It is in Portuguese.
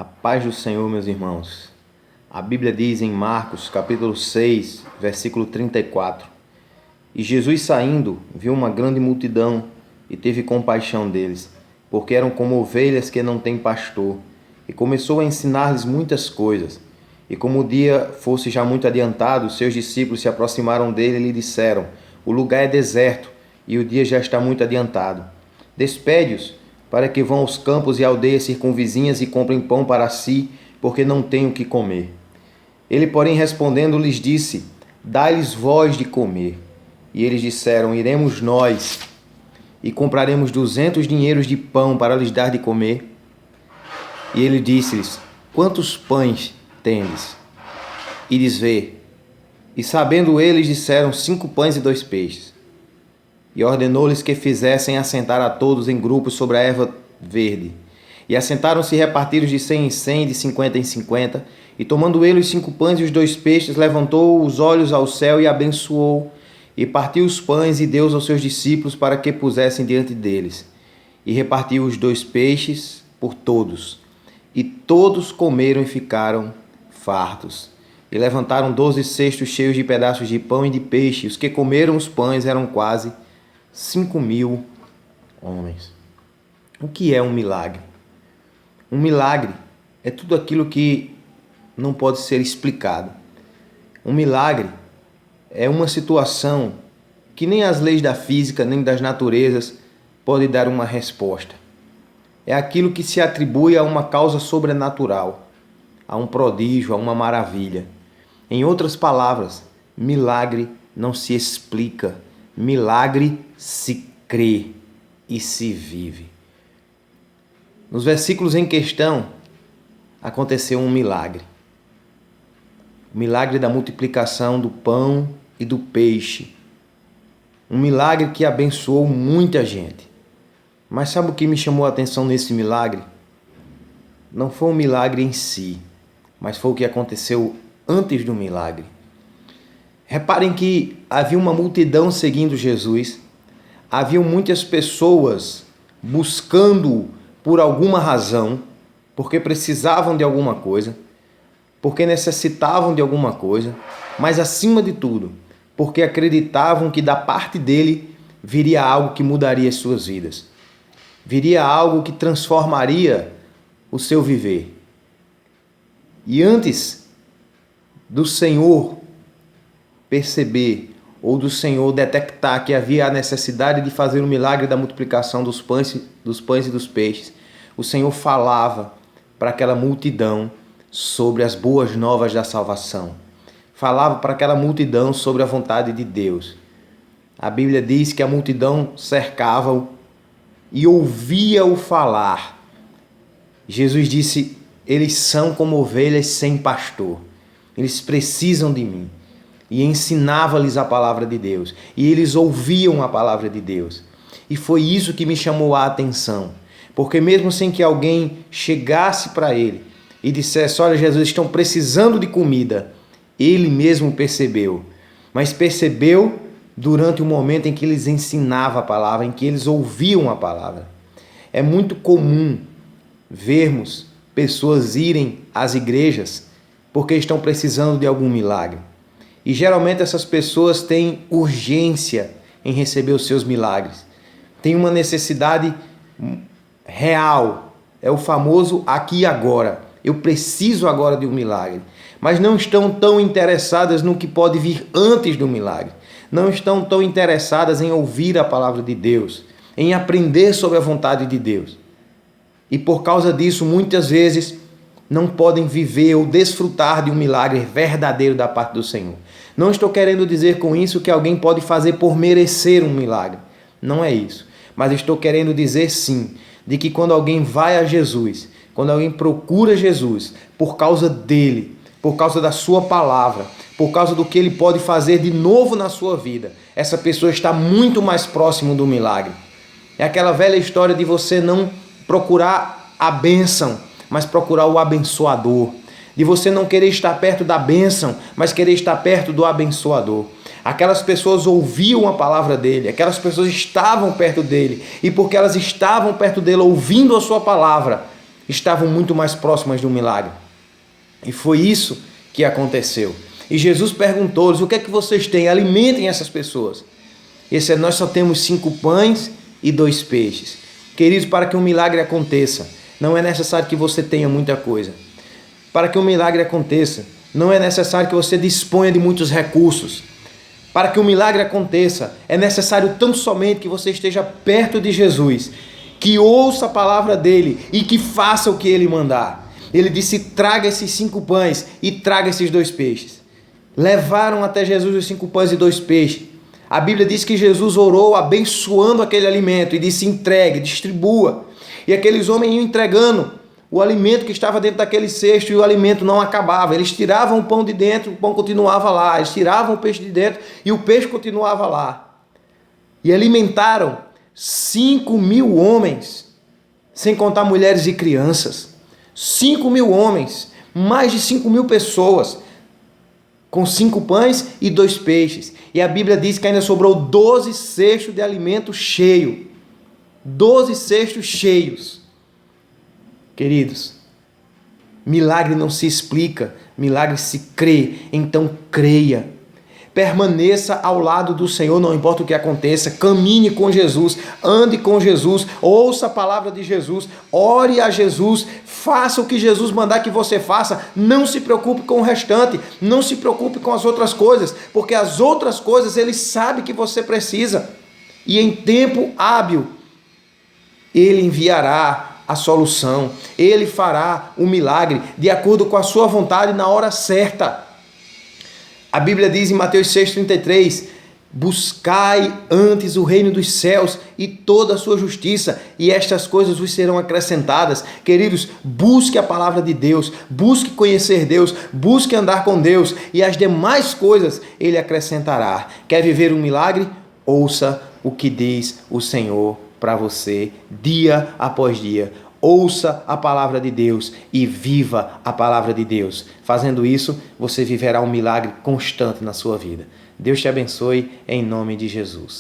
A paz do Senhor, meus irmãos. A Bíblia diz em Marcos, capítulo 6, versículo 34: E Jesus saindo, viu uma grande multidão e teve compaixão deles, porque eram como ovelhas que não têm pastor, e começou a ensinar-lhes muitas coisas. E como o dia fosse já muito adiantado, seus discípulos se aproximaram dele e lhe disseram: O lugar é deserto, e o dia já está muito adiantado. Despede-os, para que vão aos campos e aldeias circunvizinhas e comprem pão para si, porque não têm o que comer. Ele, porém, respondendo, lhes disse: Dai-lhes vós de comer. E eles disseram: Iremos nós e compraremos 200 dinheiros de pão para lhes dar de comer. E ele disse-lhes: Quantos pães tendes? E lhes vê. E sabendo eles, disseram: 5 pães e 2 peixes. E ordenou-lhes que fizessem assentar a todos em grupos sobre a erva verde. E assentaram-se repartidos de 100 em 100, de 50 em 50. E tomando ele os 5 pães e os 2 peixes, levantou os olhos ao céu e abençoou. E partiu os pães e deu-os aos seus discípulos para que pusessem diante deles. E repartiu os 2 peixes por todos. E todos comeram e ficaram fartos. E levantaram 12 cestos cheios de pedaços de pão e de peixe. Os que comeram os pães eram quase 5.000 homens. O que é um milagre? Um milagre é tudo aquilo que não pode ser explicado. Um milagre é uma situação que nem as leis da física, nem das naturezas podem dar uma resposta. É aquilo que se atribui a uma causa sobrenatural, a um prodígio, a uma maravilha. Em outras palavras, milagre não se explica. Milagre se crê e se vive. Nos versículos em questão, aconteceu um milagre. O milagre da multiplicação do pão e do peixe. Um milagre que abençoou muita gente. Mas sabe o que me chamou a atenção nesse milagre? Não foi o milagre em si, mas foi o que aconteceu antes do milagre. Reparem que havia uma multidão seguindo Jesus, haviam muitas pessoas buscando por alguma razão, porque precisavam de alguma coisa, porque necessitavam de alguma coisa, mas acima de tudo, porque acreditavam que da parte dele viria algo que mudaria as suas vidas, viria algo que transformaria o seu viver. E antes do Senhor perceber ou do Senhor detectar que havia a necessidade de fazer o milagre da multiplicação dos pães e dos peixes, o Senhor falava para aquela multidão sobre as boas novas da salvação. Falava para aquela multidão sobre a vontade de Deus. A Bíblia diz que a multidão cercava-o e ouvia-o falar. Jesus disse: eles são como ovelhas sem pastor. Eles precisam de mim. E ensinava-lhes a palavra de Deus. E eles ouviam a palavra de Deus. E foi isso que me chamou a atenção. Porque mesmo sem que alguém chegasse para ele e dissesse: olha, Jesus, estão precisando de comida, ele mesmo percebeu. Mas percebeu durante o momento em que eles ensinavam a palavra, em que eles ouviam a palavra. É muito comum vermos pessoas irem às igrejas porque estão precisando de algum milagre. E geralmente essas pessoas têm urgência em receber os seus milagres. Tem uma necessidade real. É o famoso aqui e agora. Eu preciso agora de um milagre. Mas não estão tão interessadas no que pode vir antes do milagre. Não estão tão interessadas em ouvir a palavra de Deus, em aprender sobre a vontade de Deus. E por causa disso, muitas vezes, não podem viver ou desfrutar de um milagre verdadeiro da parte do Senhor. Não estou querendo dizer com isso que alguém pode fazer por merecer um milagre. Não é isso. Mas estou querendo dizer sim, de que quando alguém vai a Jesus, quando alguém procura Jesus, por causa dele, por causa da sua palavra, por causa do que ele pode fazer de novo na sua vida, essa pessoa está muito mais próximo do milagre. É aquela velha história de você não procurar a bênção, mas procurar o abençoador. De você não querer estar perto da bênção, mas querer estar perto do abençoador. Aquelas pessoas ouviam a palavra dele, aquelas pessoas estavam perto dele, e porque elas estavam perto dele ouvindo a sua palavra, estavam muito mais próximas de um milagre. E foi isso que aconteceu. E Jesus perguntou-lhes: o que é que vocês têm? Alimentem essas pessoas. Nós só temos 5 pães e 2 peixes. Queridos, para que um milagre aconteça, não é necessário que você tenha muita coisa. Para que um milagre aconteça, não é necessário que você disponha de muitos recursos. Para que um milagre aconteça, é necessário tão somente que você esteja perto de Jesus, que ouça a palavra dele e que faça o que ele mandar. Ele disse: traga esses 5 pães e traga esses 2 peixes. Levaram até Jesus os 5 pães e 2 peixes. A Bíblia diz que Jesus orou abençoando aquele alimento e disse: entregue, distribua. E aqueles homens iam entregando o alimento que estava dentro daquele cesto, e o alimento não acabava. Eles tiravam o pão de dentro, o pão continuava lá. Eles tiravam o peixe de dentro e o peixe continuava lá. E alimentaram 5.000 homens, sem contar mulheres e crianças. 5.000 homens, mais de 5.000 pessoas, com 5 pães e 2 peixes. E a Bíblia diz que ainda sobrou 12 cestos de alimento cheio. 12 cestos cheios. Queridos, milagre não se explica, milagre se crê. Então creia. Permaneça ao lado do Senhor, não importa o que aconteça. Caminhe com Jesus, ande com Jesus, ouça a palavra de Jesus, ore a Jesus, faça o que Jesus mandar que você faça. Não se preocupe com o restante, não se preocupe com as outras coisas, porque as outras coisas Ele sabe que você precisa. E em tempo hábil, Ele enviará a solução, Ele fará o milagre de acordo com a sua vontade na hora certa. A Bíblia diz em Mateus 6,33: buscai antes o reino dos céus e toda a sua justiça, e estas coisas vos serão acrescentadas. Queridos, busque a palavra de Deus, busque conhecer Deus, busque andar com Deus, e as demais coisas Ele acrescentará. Quer viver um milagre? Ouça o que diz o Senhor para você, dia após dia. Ouça a palavra de Deus e viva a palavra de Deus. Fazendo isso, você viverá um milagre constante na sua vida. Deus te abençoe em nome de Jesus.